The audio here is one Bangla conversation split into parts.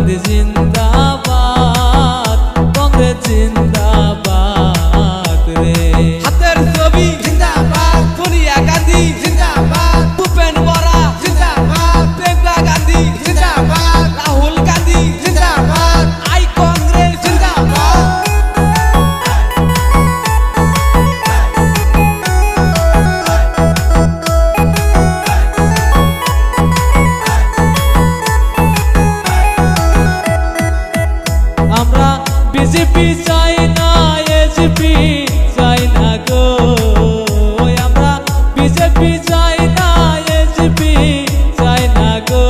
গান্ধী জিন্দাবাদ, কংগ্রেস জিন্দাবাদ রে। হাতের ছবি জিন্দাবাদ, সোনিয়া গান্ধী জিন্দাবাদ, ভূপেন বরা জিন্দাবাদ, প্রিয়াঙ্কা গান্ধী জিন্দাবাদ, রাহুল গান্ধী জিন্দাবাদ, আই কংগ্রেস জিন্দাবাদ। আমরা বিজেপি চাই না, এজেপি চাই না গো, আমরা বিজেপি চাই না, এজেপি চাই না গো,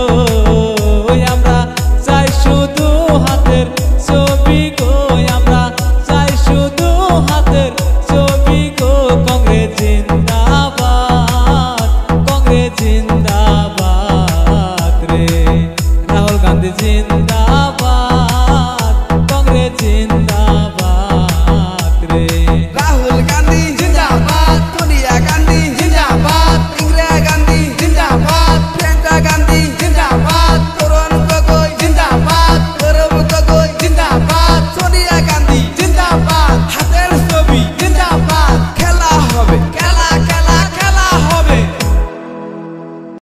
আমরা চাই শুধু হাতের ছবি গো, আমরা চাই শুধু হাতের ছবি গো। কংগ্রেস জিন্দাবাদ, কংগ্রেস জিন্দাবাদ রে। রাহুল গান্ধী জিন্দাবাদ, কংগ্রেস জিন্দাবাদ।